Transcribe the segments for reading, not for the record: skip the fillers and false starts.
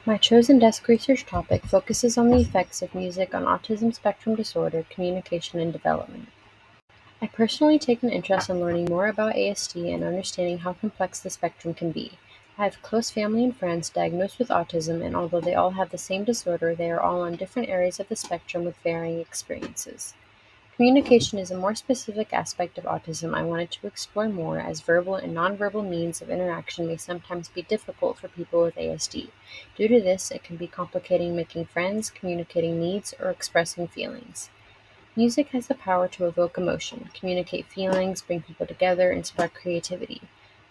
My chosen desk research topic focuses on the effects of music on autism spectrum disorder, communication, and development. I personally take an interest in learning more about ASD and understanding how complex the spectrum can be. I have close family and friends diagnosed with autism, and although they all have the same disorder, they are all on different areas of the spectrum with varying experiences. Communication is a more specific aspect of autism I wanted to explore more, as verbal and nonverbal means of interaction may sometimes be difficult for people with ASD. Due to this, it can be complicating making friends, communicating needs, or expressing feelings. Music has the power to evoke emotion, communicate feelings, bring people together, and spark creativity.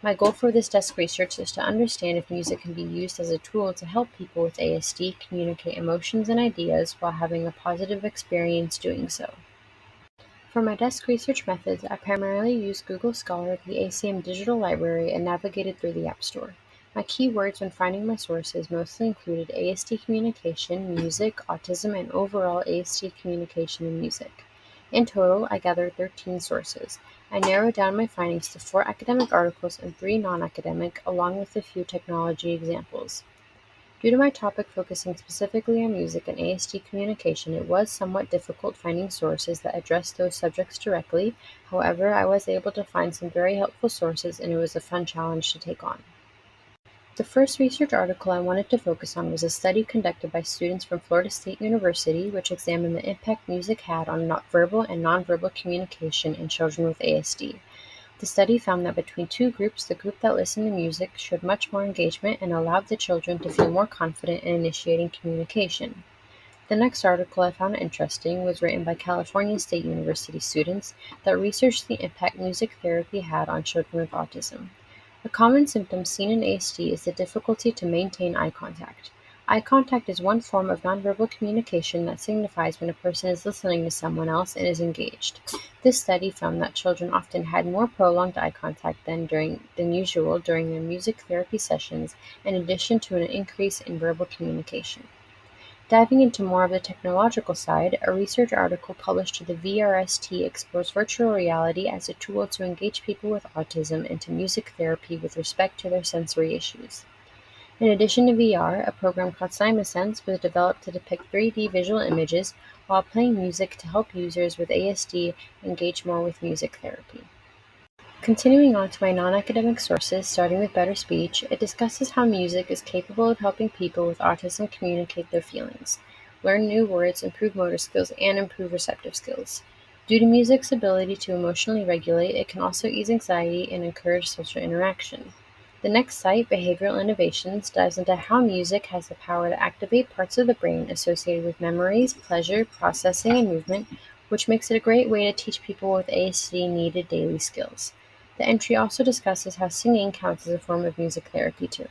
My goal for this desk research is to understand if music can be used as a tool to help people with ASD communicate emotions and ideas while having a positive experience doing so. For my desk research methods, I primarily use Google Scholar, the ACM Digital Library, and navigated through the App Store. My keywords when finding my sources mostly included ASD communication, music, autism, and overall ASD communication and music. In total, I gathered 13 sources. I narrowed down my findings to 4 academic articles and 3 non-academic, along with a few technology examples. Due to my topic focusing specifically on music and ASD communication, it was somewhat difficult finding sources that addressed those subjects directly. However, I was able to find some very helpful sources, and it was a fun challenge to take on. The first research article I wanted to focus on was a study conducted by students from Florida State University, which examined the impact music had on verbal and nonverbal communication in children with ASD. The study found that between two groups, the group that listened to music showed much more engagement and allowed the children to feel more confident in initiating communication. The next article I found interesting was written by California State University students that researched the impact music therapy had on children with autism. A common symptom seen in ASD is the difficulty to maintain eye contact. Eye contact is one form of nonverbal communication that signifies when a person is listening to someone else and is engaged. This study found that children often had more prolonged eye contact than usual during their music therapy sessions, in addition to an increase in verbal communication. Diving into more of the technological side, a research article published to the VRST explores virtual reality as a tool to engage people with autism into music therapy with respect to their sensory issues. In addition to VR, a program called CymaSense was developed to depict 3D visual images while playing music to help users with ASD engage more with music therapy. Continuing on to my non-academic sources, starting with Better Speech, it discusses how music is capable of helping people with autism communicate their feelings, learn new words, improve motor skills, and improve receptive skills. Due to music's ability to emotionally regulate, it can also ease anxiety and encourage social interaction. The next site, Behavioral Innovations, dives into how music has the power to activate parts of the brain associated with memories, pleasure, processing, and movement, which makes it a great way to teach people with ASD needed daily skills. The entry also discusses how singing counts as a form of music therapy too.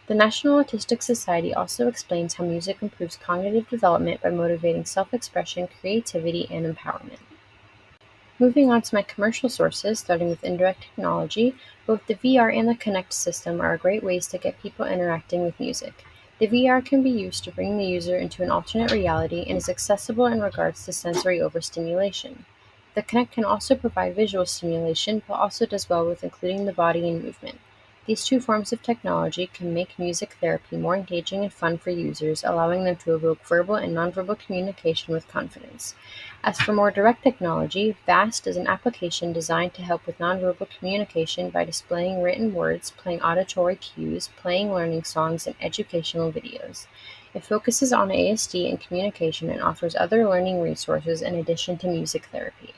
The National Autistic Society also explains how music improves cognitive development by motivating self-expression, creativity, and empowerment. Moving on to my commercial sources, starting with Indirect Technology, both the VR and the Kinect system are great ways to get people interacting with music. The VR can be used to bring the user into an alternate reality and is accessible in regards to sensory overstimulation. The Kinect can also provide visual stimulation, but also does well with including the body and movement. These two forms of technology can make music therapy more engaging and fun for users, allowing them to evoke verbal and nonverbal communication with confidence. As for more direct technology, VAST is an application designed to help with nonverbal communication by displaying written words, playing auditory cues, playing learning songs, and educational videos. It focuses on ASD and communication and offers other learning resources in addition to music therapy.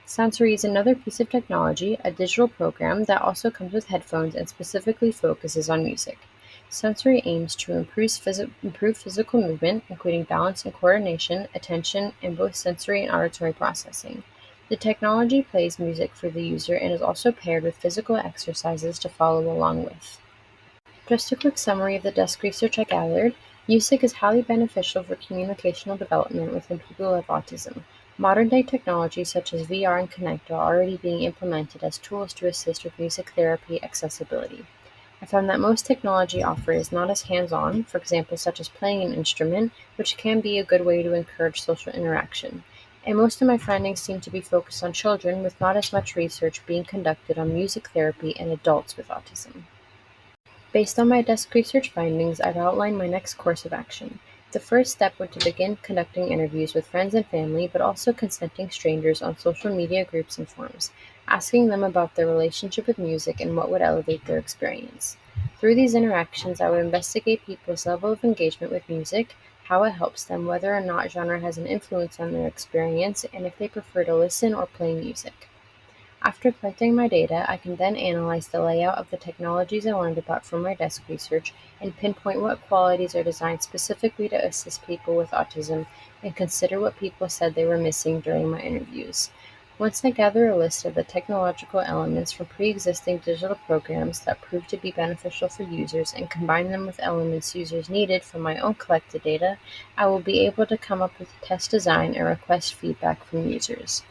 Sensory is another piece of technology, a digital program that also comes with headphones and specifically focuses on music. Sensory aims to improve physical movement, including balance and coordination, attention, and both sensory and auditory processing. The technology plays music for the user and is also paired with physical exercises to follow along with. Just a quick summary of the desk research I gathered. Music is highly beneficial for communicational development within people who have autism. Modern-day technologies such as VR and Kinect are already being implemented as tools to assist with music therapy accessibility. I found that most technology offered is not as hands-on, for example such as playing an instrument, which can be a good way to encourage social interaction. And most of my findings seem to be focused on children, with not as much research being conducted on music therapy in adults with autism. Based on my desk research findings, I've outlined my next course of action. The first step would to begin conducting interviews with friends and family, but also consenting strangers on social media groups and forums, asking them about their relationship with music and what would elevate their experience. Through these interactions, I would investigate people's level of engagement with music, how it helps them, whether or not genre has an influence on their experience, and if they prefer to listen or play music. After collecting my data, I can then analyze the layout of the technologies I learned about from my desk research and pinpoint what qualities are designed specifically to assist people with autism and consider what people said they were missing during my interviews. Once I gather a list of the technological elements from pre-existing digital programs that prove to be beneficial for users and combine them with elements users needed from my own collected data, I will be able to come up with a test design and request feedback from users.